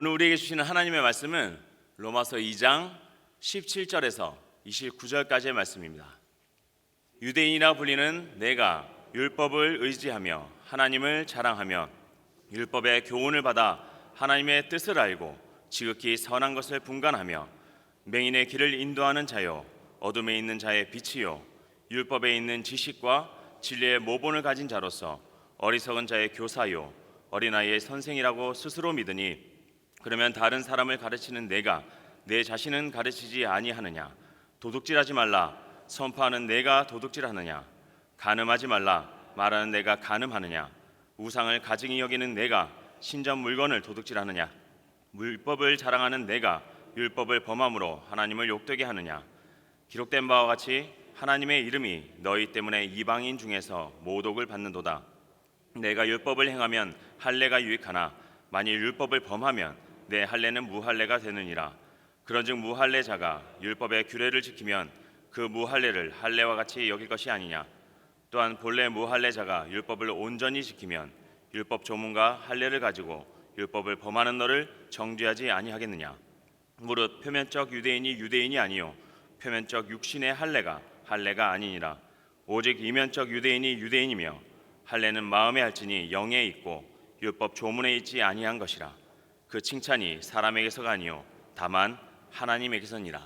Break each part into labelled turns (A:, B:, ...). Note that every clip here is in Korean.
A: 오늘 우리에게 주시는 하나님의 말씀은 로마서 2장 17절에서 29절까지의 말씀입니다. 유대인이라 불리는 내가 율법을 의지하며 하나님을 자랑하며 율법의 교훈을 받아 하나님의 뜻을 알고 지극히 선한 것을 분간하며 맹인의 길을 인도하는 자요 어둠에 있는 자의 빛이요 율법에 있는 지식과 진리의 모본을 가진 자로서 어리석은 자의 교사요 어린아이의 선생이라고 스스로 믿으니 그러면 다른 사람을 가르치는 내가 내 자신은 가르치지 아니하느냐? 도둑질하지 말라 선포하는 내가 도둑질하느냐? 간음하지 말라 말하는 내가 간음하느냐? 우상을 가증히 여기는 내가 신전 물건을 도둑질하느냐? 율법을 자랑하는 내가 율법을 범함으로 하나님을 욕되게 하느냐? 기록된 바와 같이 하나님의 이름이 너희 때문에 이방인 중에서 모독을 받는도다. 내가 율법을 행하면 할례가 유익하나 만일 율법을 범하면 내 할례는 무할례가 되느니라. 그런즉 무할례자가 율법의 규례를 지키면 그 무할례를 할례와 같이 여길 것이 아니냐. 또한 본래 무할례자가 율법을 온전히 지키면 율법 조문과 할례를 가지고 율법을 범하는 너를 정죄하지 아니하겠느냐. 무릇 표면적 유대인이 유대인이 아니요 표면적 육신의 할례가 아니니라. 오직 이면적 유대인이 유대인이며 할례는 마음에 할지니 영에 있고 율법 조문에 있지 아니한 것이라. 그 칭찬이 사람에게서가 아니요 다만 하나님에게서니라.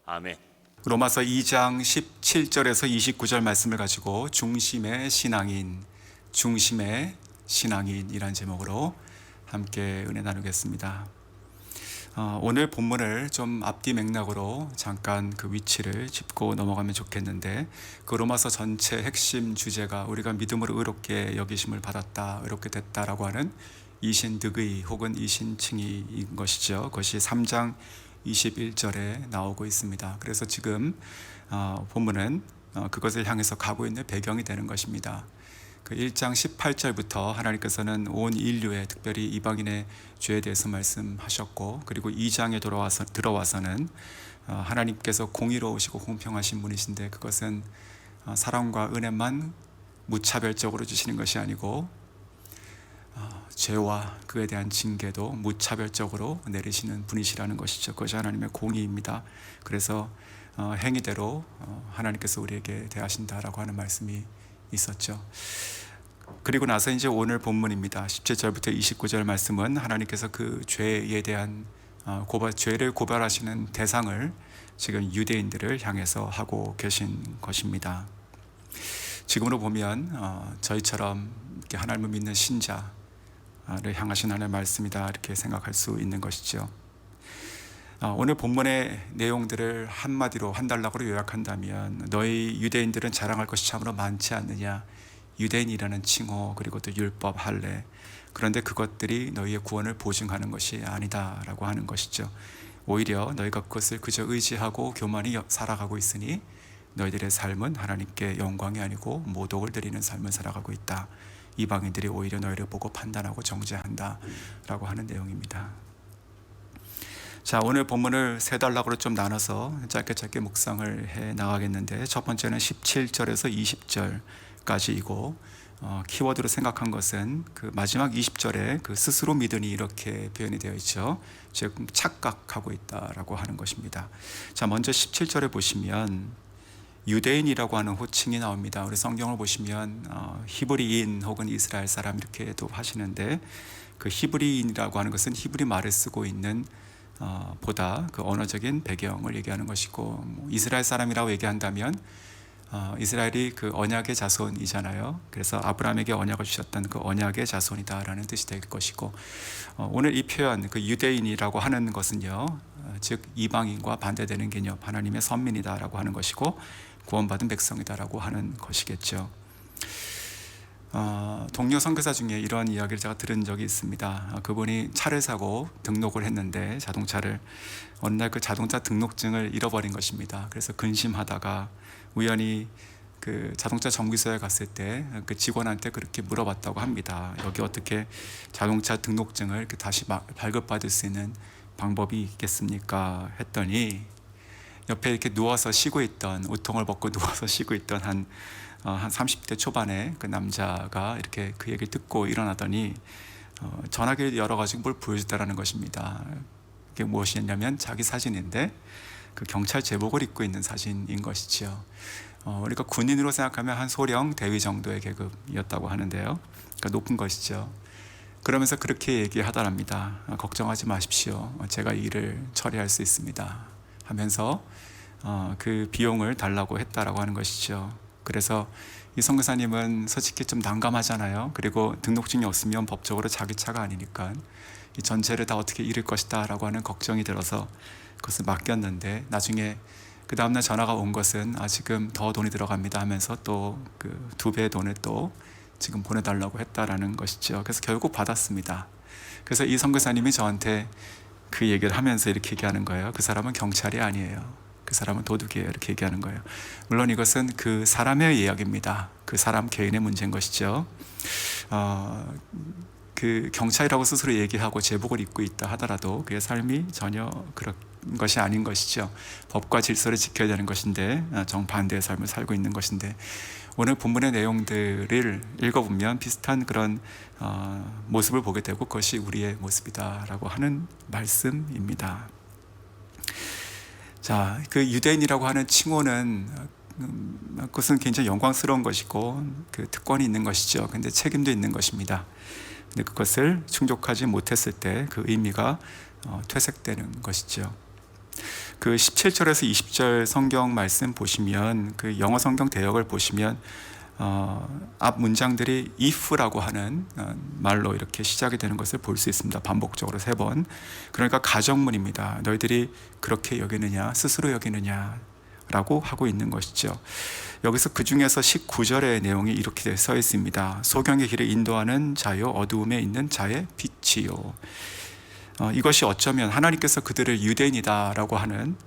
A: 아멘.
B: 로마서 2장 17절에서 29절 말씀을 가지고 중심의 신앙인이란 제목으로 함께 은혜 나누겠습니다. 오늘 본문을 좀 앞뒤 맥락으로 잠깐 그 위치를 짚고 넘어가면 좋겠는데, 그 로마서 전체 핵심 주제가 우리가 믿음으로 의롭게 여기심을 받았다, 의롭게 됐다라고 하는 이신득의 혹은 이신칭의인 것이죠. 그것이 3장 21절에 나오고 있습니다. 그래서 지금 본문은 그것을 향해서 가고 있는 배경이 되는 것입니다. 그 1장 18절부터 하나님께서는 온 인류에 특별히 이방인의 죄에 대해서 말씀하셨고, 그리고 2장에 들어와서는 하나님께서 공의로우시고 공평하신 분이신데 그것은 사랑과 은혜만 무차별적으로 주시는 것이 아니고 죄와 그에 대한 징계도 무차별적으로 내리시는 분이시라는 것이죠. 그것이 하나님의 공의입니다. 그래서 행위대로 하나님께서 우리에게 대하신다라고 하는 말씀이 있었죠. 그리고 나서 이제 오늘 본문입니다. 17절부터 29절 말씀은 하나님께서 그 죄에 대한 죄를 고발하시는 대상을 지금 유대인들을 향해서 하고 계신 것입니다. 지금으로 보면 저희처럼 이렇게 하나님을 믿는 신자를 향하신 하나님의 말씀이다 이렇게 생각할 수 있는 것이죠. 오늘 본문의 내용들을 한마디로 한 단락으로 요약한다면, 너희 유대인들은 자랑할 것이 참으로 많지 않느냐. 유대인이라는 칭호, 그리고 또 율법, 할례, 그런데 그것들이 너희의 구원을 보증하는 것이 아니다라고 하는 것이죠. 오히려 너희가 그것을 그저 의지하고 교만히 살아가고 있으니 너희들의 삶은 하나님께 영광이 아니고 모독을 드리는 삶을 살아가고 있다. 이방인들이 오히려 너희를 보고 판단하고 정죄한다 라고 하는 내용입니다. 자, 오늘 본문을 세 단락으로 좀 나눠서 짧게 묵상을 해 나가겠는데, 첫 번째는 17절에서 20절까지이고 키워드로 생각한 것은 그 마지막 20절에 그 스스로 믿으니 이렇게 표현이 되어 있죠. 즉 착각하고 있다라고 하는 것입니다. 자, 먼저 17절에 보시면 유대인이라고 하는 호칭이 나옵니다. 우리 성경을 보시면 히브리인 혹은 이스라엘 사람 이렇게도 하시는데, 그 히브리인이라고 하는 것은 히브리 말을 쓰고 있는 보다 그 언어적인 배경을 얘기하는 것이고, 이스라엘 사람이라고 얘기한다면 이스라엘이 그 언약의 자손이잖아요. 그래서 아브라함에게 언약을 주셨던 그 언약의 자손이다라는 뜻이 될 것이고, 오늘 이 표현 그 유대인이라고 하는 것은요, 즉 이방인과 반대되는 개념, 하나님의 선민이다라고 하는 것이고 구원받은 백성이다라고 하는 것이겠죠. 동료 선교사 중에 이런 이야기를 제가 들은 적이 있습니다. 그분이 차를 사고 등록을 했는데 자동차를, 어느 날 그 자동차 등록증을 잃어버린 것입니다. 그래서 근심하다가 우연히 그 자동차 정비소에 갔을 때 그 직원한테 그렇게 물어봤다고 합니다. 여기 어떻게 자동차 등록증을 이렇게 다시 발급받을 수 있는 방법이 있겠습니까? 했더니 옆에 이렇게 누워서 쉬고 있던, 우통을 벗고 누워서 쉬고 있던 한 30대 초반의 그 남자가 이렇게 그 얘기를 듣고 일어나더니 전화기를 열어가지고 뭘 보여줬다라는 것입니다. 그게 무엇이냐면 자기 사진인데 그 경찰 제복을 입고 있는 사진인 것이지요. 우리가 군인으로 생각하면 한 소령 대위 정도의 계급이었다고 하는데요. 그러니까 높은 것이죠. 그러면서 그렇게 얘기하더랍니다. 걱정하지 마십시오. 제가 이 일을 처리할 수 있습니다. 하면서 그 비용을 달라고 했다라고 하는 것이죠. 그래서 이 선교사님은 솔직히 좀 난감하잖아요. 그리고 등록증이 없으면 법적으로 자기 차가 아니니까 이 전체를 다 어떻게 잃을 것이다 라고 하는 걱정이 들어서 그것을 맡겼는데, 나중에 그 다음날 전화가 온 것은 지금 더 돈이 들어갑니다 하면서 또 그 2배의 돈을 또 지금 보내달라고 했다라는 것이죠. 그래서 결국 받았습니다. 그래서 이 선교사님이 저한테 그 얘기를 하면서 이렇게 얘기하는 거예요. 그 사람은 경찰이 아니에요. 그 사람은 도둑이에요. 이렇게 얘기하는 거예요. 물론 이것은 그 사람의 이야기입니다. 그 사람 개인의 문제인 것이죠. 그 경찰이라고 스스로 얘기하고 제복을 입고 있다 하더라도 그의 삶이 전혀 그런 것이 아닌 것이죠. 법과 질서를 지켜야 되는 것인데 정반대의 삶을 살고 있는 것인데, 오늘 본문의 내용들을 읽어보면 비슷한 그런 모습을 보게 되고 그것이 우리의 모습이다라고 하는 말씀입니다. 자, 그 유대인이라고 하는 칭호는 그것은 굉장히 영광스러운 것이고 그 특권이 있는 것이죠. 근데 책임도 있는 것입니다. 근데 그것을 충족하지 못했을 때 그 의미가 퇴색되는 것이죠. 그 17절에서 20절 성경 말씀 보시면, 그 영어 성경 대역을 보시면 앞 문장들이 if라고 하는 말로 이렇게 시작이 되는 것을 볼 수 있습니다. 반복적으로 3번. 그러니까 가정문입니다. 너희들이 그렇게 여기느냐, 스스로 여기느냐 라고 하고 있는 것이죠. 여기서 그 중에서 19절의 내용이 이렇게 써 있습니다. 소경의 길을 인도하는 자요, 어두움에 있는 자의 빛이요. 이것이 어쩌면 하나님께서 그들을 유대인이다라고 하는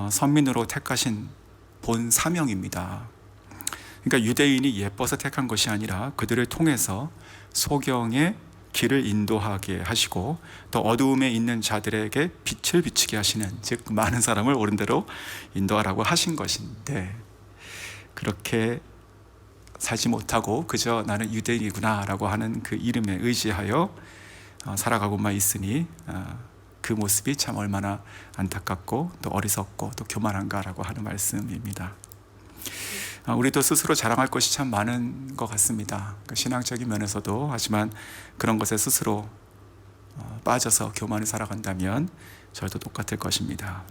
B: 선민으로 택하신 본 사명입니다. 그러니까 유대인이 예뻐서 택한 것이 아니라 그들을 통해서 소경의 길을 인도하게 하시고 또 어두움에 있는 자들에게 빛을 비추게 하시는, 즉 많은 사람을 옳은 대로 인도하라고 하신 것인데, 그렇게 살지 못하고 그저 나는 유대인이구나 라고 하는 그 이름에 의지하여 살아가고만 있으니 그 모습이 참 얼마나 안타깝고 또 어리석고 또 교만한가라고 하는 말씀입니다. 우리도 스스로 자랑할 것이 참 많은 것 같습니다. 신앙적인 면에서도. 하지만 그런 것에 스스로 빠져서 교만히 살아간다면 저희도 똑같을 것입니다.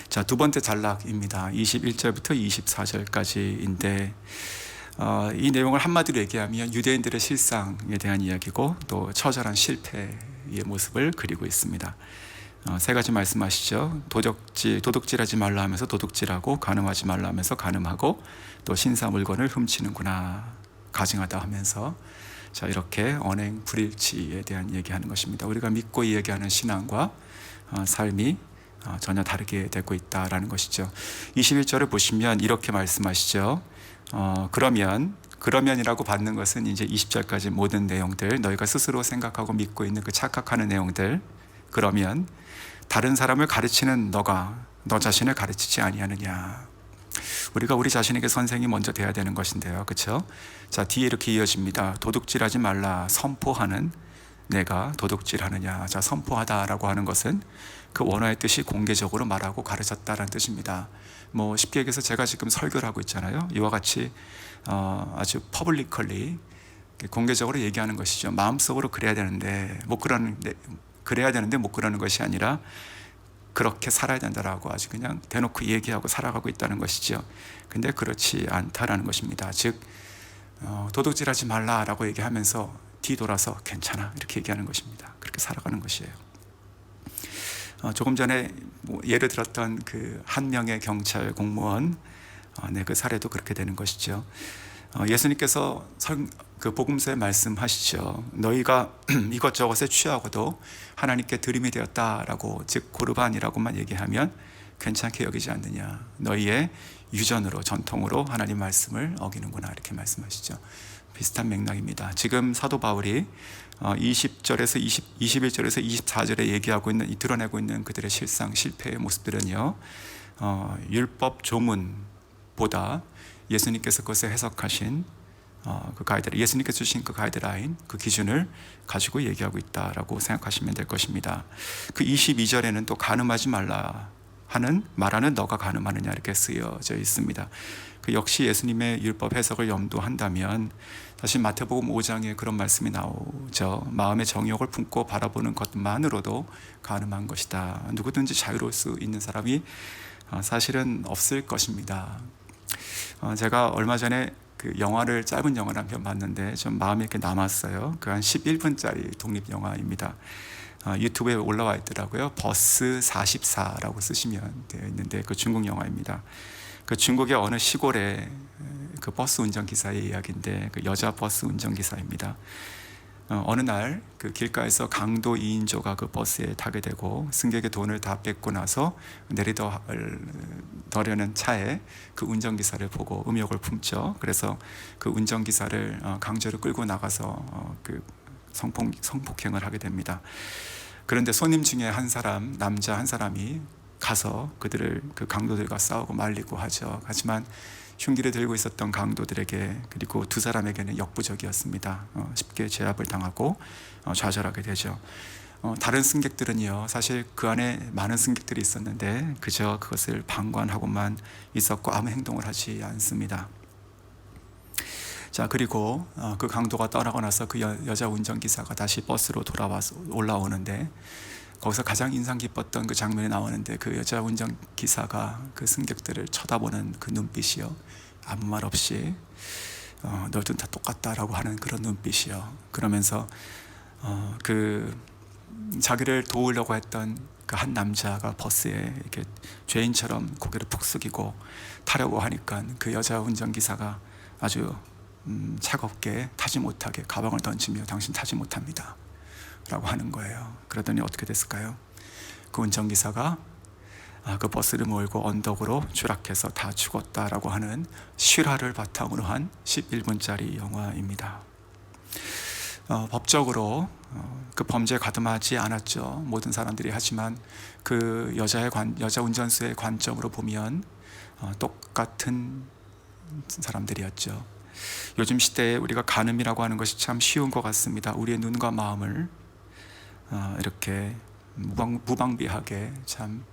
B: 자, 두 번째 단락입니다. 21절부터 24절까지인데 이 내용을 한마디로 얘기하면 유대인들의 실상에 대한 이야기고 또 처절한 실패의 모습을 그리고 있습니다. 3가지 말씀하시죠. 도둑질하지 말라 하면서 도둑질하고, 간음하지 말라 하면서 간음하고, 또 신사 물건을 훔치는구나, 가증하다 하면서, 자, 이렇게 언행 불일치에 대한 얘기하는 것입니다. 우리가 믿고 이야기하는 신앙과 삶이 전혀 다르게 되고 있다라는 것이죠. 21절을 보시면 이렇게 말씀하시죠. 그러면이라고 받는 것은 이제 20절까지 모든 내용들, 너희가 스스로 생각하고 믿고 있는 그 착각하는 내용들. 그러면 다른 사람을 가르치는 너가 너 자신을 가르치지 아니하느냐. 우리가 우리 자신에게 선생이 먼저 돼야 되는 것인데요, 그렇죠? 자, 뒤에 이렇게 이어집니다. 도둑질하지 말라 선포하는 내가 도둑질하느냐. 자, 선포하다라고 하는 것은 그 원어의 뜻이 공개적으로 말하고 가르쳤다라는 뜻입니다. 뭐 쉽게 얘기해서 제가 지금 설교를 하고 있잖아요. 이와 같이 아주 퍼블리컬리 공개적으로 얘기하는 것이죠. 마음속으로 그래야 되는데 못 그러는 것이 아니라 그렇게 살아야 된다라고 아주 그냥 대놓고 얘기하고 살아가고 있다는 것이죠. 근데 그렇지 않다라는 것입니다. 즉 도둑질하지 말라라고 얘기하면서 뒤돌아서 괜찮아 이렇게 얘기하는 것입니다. 그렇게 살아가는 것이에요. 조금 전에 예를 들었던 그 한 명의 경찰 공무원, 그 사례도 그렇게 되는 것이죠. 예수님께서 그 복음서에 말씀하시죠. 너희가 이것저것에 취하고도 하나님께 드림이 되었다라고, 즉 고르반이라고만 얘기하면 괜찮게 여기지 않느냐. 너희의 유전으로, 전통으로 하나님 말씀을 어기는구나 이렇게 말씀하시죠. 비슷한 맥락입니다. 지금 사도 바울이 20절에서 21절에서 24절에 얘기하고 있는, 드러내고 있는 그들의 실상, 실패의 모습들은요, 율법 조문보다 예수님께서 그것을 해석하신 그 가이드라인, 예수님께서 주신 그 가이드라인, 그 기준을 가지고 얘기하고 있다라고 생각하시면 될 것입니다. 그 22절에는 또 간음하지 말라 하는 말하는 너가 간음하느냐 이렇게 쓰여져 있습니다. 그 역시 예수님의 율법 해석을 염두한다면 사실 마태복음 5장에 그런 말씀이 나오죠. 마음의 정욕을 품고 바라보는 것만으로도 간음한 것이다. 누구든지 자유로울 수 있는 사람이 사실은 없을 것입니다. 제가 얼마 전에 그 영화를, 짧은 영화를 한 편 봤는데 좀 마음에 이렇게 남았어요. 그 한 11분짜리 독립 영화입니다. 유튜브에 올라와 있더라고요. 버스 44라고 쓰시면 되어 있는데 그 중국 영화입니다. 그 중국의 어느 시골에 그 버스 운전기사의 이야기인데 그 여자 버스 운전기사입니다. 어느 날 그 길가에서 강도 2인조가 그 버스에 타게 되고 승객의 돈을 다 뺏고 나서 내리더려는 차에 그 운전기사를 보고 음욕을 품죠. 그래서 그 운전기사를 강제로 끌고 나가서 그 성폭행을 하게 됩니다. 그런데 손님 중에 한 사람, 남자 한 사람이 가서 그들을 그 강도들과 싸우고 말리고 하죠. 하지만 흉기를 들고 있었던 강도들에게, 그리고 두 사람에게는 역부족이었습니다. 쉽게 제압을 당하고 좌절하게 되죠. 다른 승객들은요, 사실 그 안에 많은 승객들이 있었는데 그저 그것을 방관하고만 있었고 아무 행동을 하지 않습니다. 자, 그리고 그 강도가 떠나고 나서 그 여자 운전기사가 다시 버스로 돌아와서 올라오는데 거기서 가장 인상 깊었던 그 장면이 나오는데 그 여자 운전기사가 그 승객들을 쳐다보는 그 눈빛이요, 아무 말 없이 너희들은 다 똑같다라고 하는 그런 눈빛이요. 그러면서 그 자기를 도우려고 했던 그 한 남자가 버스에 이렇게 죄인처럼 고개를 푹 숙이고 타려고 하니까 그 여자 운전기사가 아주 차갑게 타지 못하게 가방을 던지며 당신 타지 못합니다 라고 하는 거예요. 그러더니 어떻게 됐을까요? 그 운전기사가 그 버스를 몰고 언덕으로 추락해서 다 죽었다라고 하는 실화를 바탕으로 한 11분짜리 영화입니다. 법적으로 그 범죄에 가담하지 않았죠. 모든 사람들이. 하지만 그 여자 운전수의 관점으로 보면 똑같은 사람들이었죠. 요즘 시대에 우리가 간음이라고 하는 것이 참 쉬운 것 같습니다. 우리의 눈과 마음을 이렇게 무방비하게 참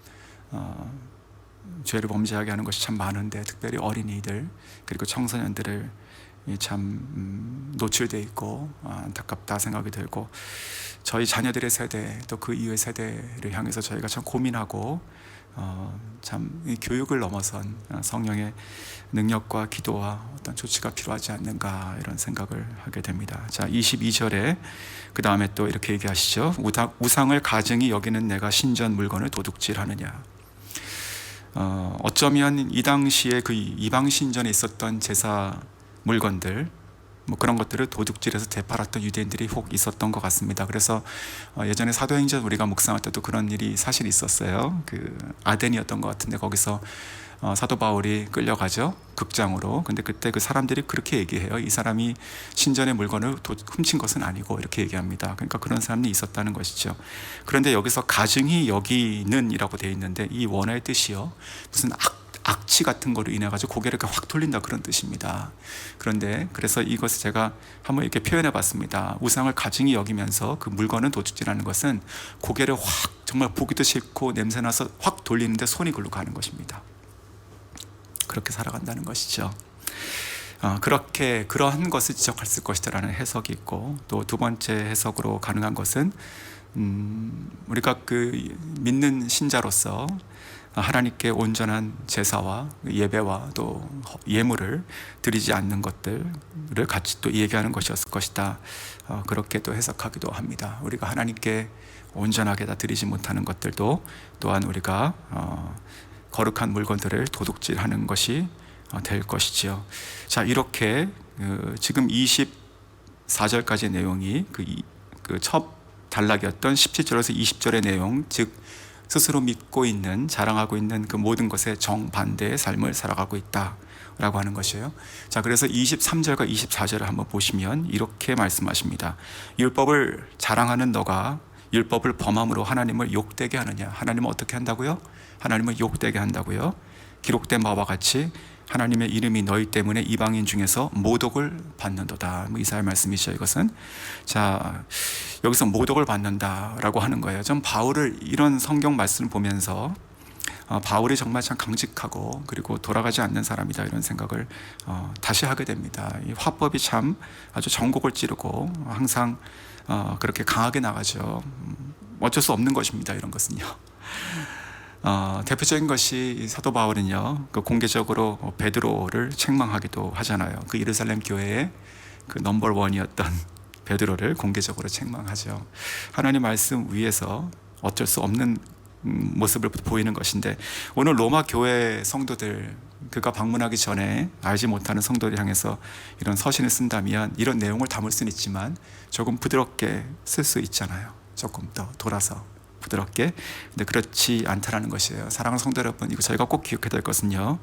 B: 죄를 범죄하게 하는 것이 참 많은데, 특별히 어린이들 그리고 청소년들을 참 노출되어 있고 안타깝다 생각이 들고, 저희 자녀들의 세대 또 그 이후의 세대를 향해서 저희가 참 고민하고 참 교육을 넘어선 성령의 능력과 기도와 어떤 조치가 필요하지 않는가, 이런 생각을 하게 됩니다. 자, 22절에 그 다음에 또 이렇게 얘기하시죠. 우상을 가증히 여기는 내가 신전 물건을 도둑질하느냐. 어쩌면 이 당시에 그 이방 신전에 있었던 제사 물건들, 뭐 그런 것들을 도둑질해서 되팔았던 유대인들이 혹 있었던 것 같습니다. 그래서 예전에 사도행전 우리가 묵상할 때도 그런 일이 사실 있었어요. 그 아덴이었던 것 같은데 거기서 사도 바울이 끌려가죠, 극장으로. 근데 그때 그 사람들이 그렇게 얘기해요. 이 사람이 신전의 물건을 훔친 것은 아니고, 이렇게 얘기합니다. 그러니까 그런 사람이 있었다는 것이죠. 그런데 여기서 가증히 여기는 이라고 되어 있는데 이 원어의 뜻이요, 무슨 악취 같은 거로 인해 가지고 고개를 확 돌린다, 그런 뜻입니다. 그런데 그래서 이것을 제가 한번 이렇게 표현해 봤습니다. 우상을 가증히 여기면서 그 물건은 도둑질하는 것은 고개를 확, 정말 보기도 싫고 냄새나서 확 돌리는데 손이 글로 가는 것입니다. 그렇게 살아간다는 것이죠. 그러한 것을 지적했을 것이라는 해석이 있고, 또 두 번째 해석으로 가능한 것은 우리가 그 믿는 신자로서 하나님께 온전한 제사와 예배와 또 예물을 드리지 않는 것들을 같이 또 얘기하는 것이었을 것이다, 그렇게 또 해석하기도 합니다. 우리가 하나님께 온전하게 다 드리지 못하는 것들도 또한 우리가 거룩한 물건들을 도둑질하는 것이 될 것이지요. 자, 이렇게 지금 24절까지의 내용이 그 첫 단락이었던 17절에서 20절의 내용, 즉 스스로 믿고 있는, 자랑하고 있는 그 모든 것에 정반대의 삶을 살아가고 있다라고 하는 것이에요. 자, 그래서 23절과 24절을 한번 보시면 이렇게 말씀하십니다. 율법을 자랑하는 너가 율법을 범함으로 하나님을 욕되게 하느냐. 하나님은 어떻게 한다고요? 하나님을 욕되게 한다고요. 기록된 바와 같이 하나님의 이름이 너희 때문에 이방인 중에서 모독을 받는도다. 이사야 말씀이죠, 이것은. 자, 여기서 모독을 받는다라고 하는 거예요. 좀 바울을 이런 성경 말씀을 보면서 바울이 정말 참 강직하고 그리고 돌아가지 않는 사람이다, 이런 생각을 다시 하게 됩니다. 이 화법이 참 아주 전곡을 찌르고 항상 그렇게 강하게 나가죠. 어쩔 수 없는 것입니다, 이런 것은요. 대표적인 것이 사도 바울은요, 그 공개적으로 베드로를 책망하기도 하잖아요. 그 예루살렘 교회의 그 넘버 원이었던 베드로를 공개적으로 책망하죠. 하나님 말씀 위에서 어쩔 수 없는 모습을 보이는 것인데, 오늘 로마 교회 성도들, 그가 방문하기 전에 알지 못하는 성도를 향해서 이런 서신을 쓴다면 이런 내용을 담을 수는 있지만 조금 부드럽게 쓸 수 있잖아요. 조금 더 돌아서 부드럽게. 근데 그렇지 않다라는 것이에요. 사랑하는 성도 여러분, 이거 저희가 꼭 기억해야 될 것은요,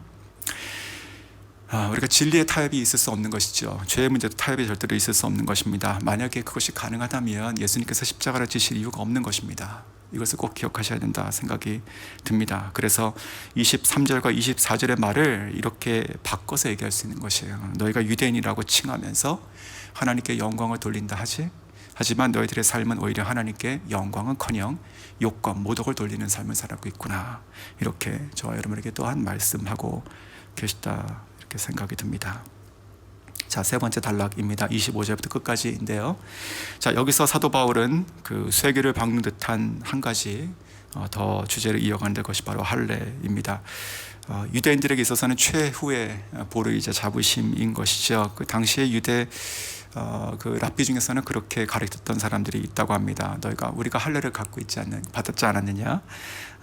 B: 우리가 진리의 타협이 있을 수 없는 것이죠. 죄의 문제도 타협이 절대로 있을 수 없는 것입니다. 만약에 그것이 가능하다면 예수님께서 십자가를 지실 이유가 없는 것입니다. 이것을 꼭 기억하셔야 된다 생각이 듭니다. 그래서 23절과 24절의 말을 이렇게 바꿔서 얘기할 수 있는 것이에요. 너희가 유대인이라고 칭하면서 하나님께 영광을 돌린다 하지, 하지만 너희들의 삶은 오히려 하나님께 영광은커녕 욕과 모독을 돌리는 삶을 살고 있구나. 이렇게 저와 여러분에게 또한 말씀하고 계시다, 이렇게 생각이 듭니다. 자, 세 번째 단락입니다. 25절부터 끝까지인데요. 자, 여기서 사도 바울은 그 쇠기를 박는 듯한 한 가지 더 주제를 이어가는 것이 바로 할례입니다. 유대인들에게 있어서는 최후의 보루이자 자부심인 것이죠. 그 당시의 유대 그 랍비 중에서는 그렇게 가르쳤던 사람들이 있다고 합니다. 너희가 우리가 할례를 갖고 있지 받았지 않았느냐?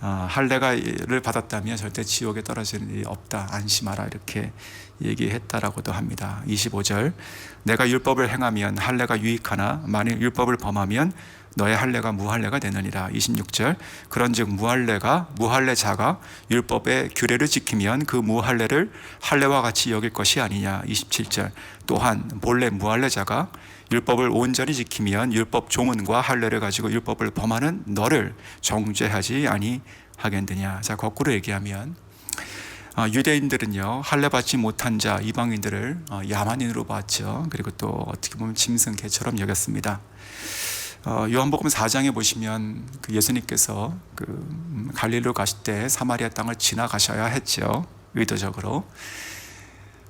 B: 할례를 받았다면 절대 지옥에 떨어지는 일이 없다, 안심하라, 이렇게 얘기했다라고도 합니다. 25절, 내가 율법을 행하면 할례가 유익하나 만일 율법을 범하면 너의 할례가 무할례가 되느니라. 26절, 그런즉 무할례자가 율법의 규례를 지키면 그 무할례를 할례와 같이 여길 것이 아니냐. 27절, 또한 본래 무할례자가 율법을 온전히 지키면 율법 조문과 할례를 가지고 율법을 범하는 너를 정죄하지 아니하겠느냐. 자, 거꾸로 얘기하면 유대인들은요, 할례 받지 못한 자 이방인들을 야만인으로 봤죠. 그리고 또 어떻게 보면 짐승 개처럼 여겼습니다. 요한복음 4장에 보시면 그 예수님께서 그 갈릴리로 가실 때 사마리아 땅을 지나가셔야 했죠, 의도적으로.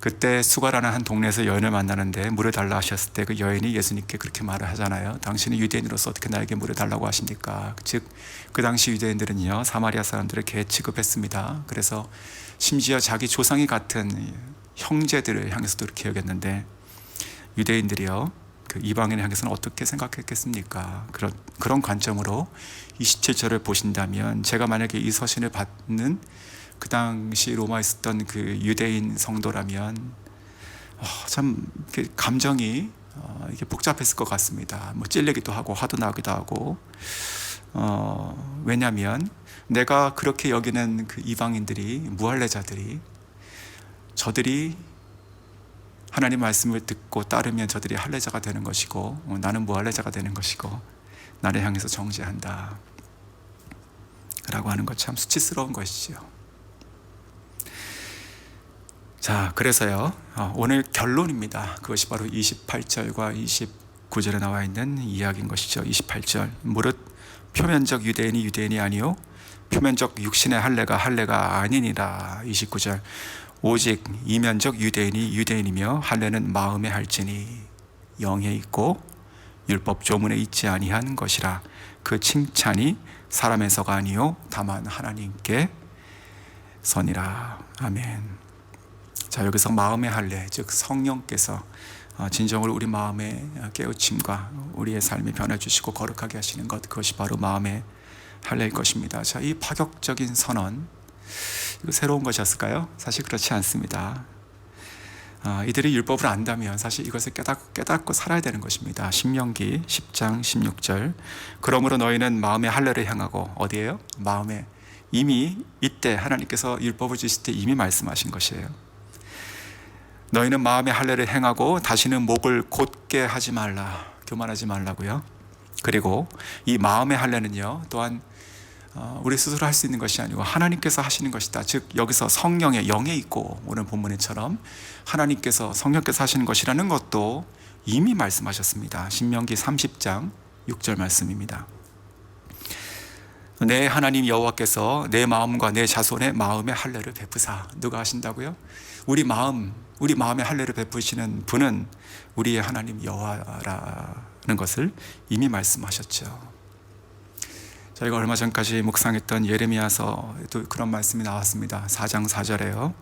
B: 그때 수가라는 한 동네에서 여인을 만나는데 물을 달라 하셨을 때 그 여인이 예수님께 그렇게 말을 하잖아요. 당신은 유대인으로서 어떻게 나에게 물을 달라고 하십니까? 즉, 그 당시 유대인들은요, 사마리아 사람들을 개 취급했습니다. 그래서 심지어 자기 조상이 같은 형제들을 향해서도 그렇게 여겼는데, 유대인들이요, 그 이방인을 향해서는 어떻게 생각했겠습니까? 그런 관점으로 27절을 보신다면, 제가 만약에 이 서신을 받는 그 당시 로마에 있었던 그 유대인 성도라면 참 감정이 이게 복잡했을 것 같습니다. 뭐 찔리기도 하고 화도 나기도 하고. 왜냐하면 내가 그렇게 여기는 그 이방인들이, 무할례자들이, 저들이 하나님 말씀을 듣고 따르면 저들이 할례자가 되는 것이고 나는 무할례자가 되는 것이고 나를 향해서 정죄한다 라고 하는 것, 참 수치스러운 것이죠. 자, 그래서요, 오늘 결론입니다. 그것이 바로 28절과 29절에 나와 있는 이야기인 것이죠. 28절, 무릇 표면적 유대인이 유대인이 아니요 표면적 육신의 할례가 아니니라. 29절, 오직 이면적 유대인이 유대인이며 할례는 마음에 할지니 영에 있고 율법 조문에 있지 아니한 것이라. 그 칭찬이 사람에서가 아니요 다만 하나님께 선이라. 아멘. 자, 여기서 마음의 할례, 즉 성령께서 진정으로 우리 마음의 깨우침과 우리의 삶이 변해주시고 거룩하게 하시는 것, 그것이 바로 마음의 할례일 것입니다. 자, 이 파격적인 선언, 이거 새로운 것이었을까요? 사실 그렇지 않습니다. 이들이 율법을 안다면 사실 이것을 깨닫고 살아야 되는 것입니다. 신명기 10장 16절, 그러므로 너희는 마음의 할례를 향하고, 어디에요? 마음에. 이미 이때 하나님께서 율법을 주실 때 이미 말씀하신 것이에요. 너희는 마음의 할례를 행하고 다시는 목을 곧게 하지 말라. 교만하지 말라고요. 그리고 이 마음의 할례는요, 또한 우리 스스로 할 수 있는 것이 아니고 하나님께서 하시는 것이다. 즉 여기서 성령의 영에 있고 오늘 본문에처럼 하나님께서 성령께서 하시는 것이라는 것도 이미 말씀하셨습니다. 신명기 30장 6절 말씀입니다. 내 하나님 여호와께서 내 마음과 내 자손의 마음에 할례를 베푸사. 누가 하신다고요? 우리 마음에 할례를 베푸시는 분은 우리의 하나님 여호와라는 것을 이미 말씀하셨죠. 저희가 얼마 전까지 묵상했던 예레미야서에도 그런 말씀이 나왔습니다. 4장 4절에요.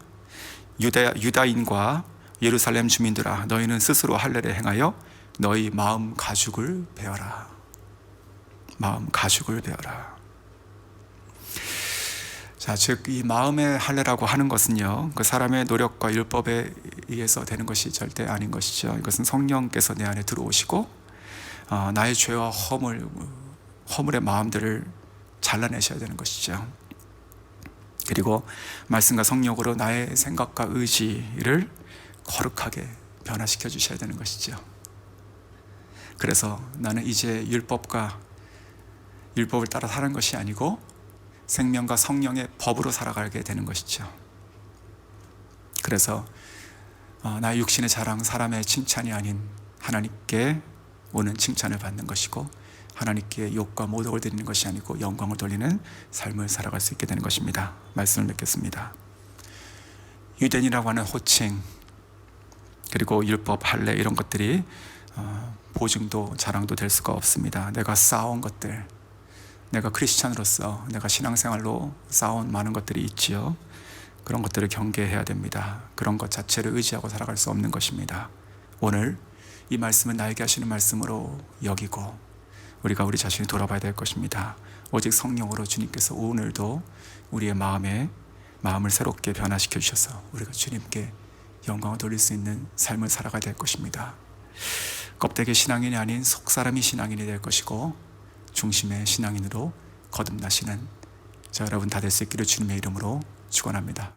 B: 유다인과 예루살렘 주민들아, 너희는 스스로 할례를 행하여 너희 마음 가죽을 베어라. 마음 가죽을 베어라. 자, 즉 이 마음의 할례라고 하는 것은요, 그 사람의 노력과 율법에 의해서 되는 것이 절대 아닌 것이죠. 이것은 성령께서 내 안에 들어오시고 나의 죄와 허물의 마음들을 잘라내셔야 되는 것이죠. 그리고 말씀과 성령으로 나의 생각과 의지를 거룩하게 변화시켜 주셔야 되는 것이죠. 그래서 나는 이제 율법을 따라 사는 것이 아니고 생명과 성령의 법으로 살아가게 되는 것이죠. 그래서 나의 육신의 자랑, 사람의 칭찬이 아닌 하나님께 오는 칭찬을 받는 것이고, 하나님께 욕과 모독을 드리는 것이 아니고 영광을 돌리는 삶을 살아갈 수 있게 되는 것입니다. 말씀을 맺겠습니다. 유대인이라고 하는 호칭, 그리고 율법, 할례 이런 것들이 보증도 자랑도 될 수가 없습니다. 내가 쌓아온 것들, 내가 크리스찬으로서 내가 신앙생활로 쌓아온 많은 것들이 있지요. 그런 것들을 경계해야 됩니다. 그런 것 자체를 의지하고 살아갈 수 없는 것입니다. 오늘 이 말씀은 나에게 하시는 말씀으로 여기고 우리가 우리 자신이 돌아봐야 될 것입니다. 오직 성령으로 주님께서 오늘도 우리의 마음을 새롭게 변화시켜 주셔서 우리가 주님께 영광을 돌릴 수 있는 삶을 살아가야 될 것입니다. 껍데기 신앙인이 아닌 속사람이 신앙인이 될 것이고, 중심의 신앙인으로 거듭나시는 저 여러분 다 될 수 있기를 주님의 이름으로 축원합니다.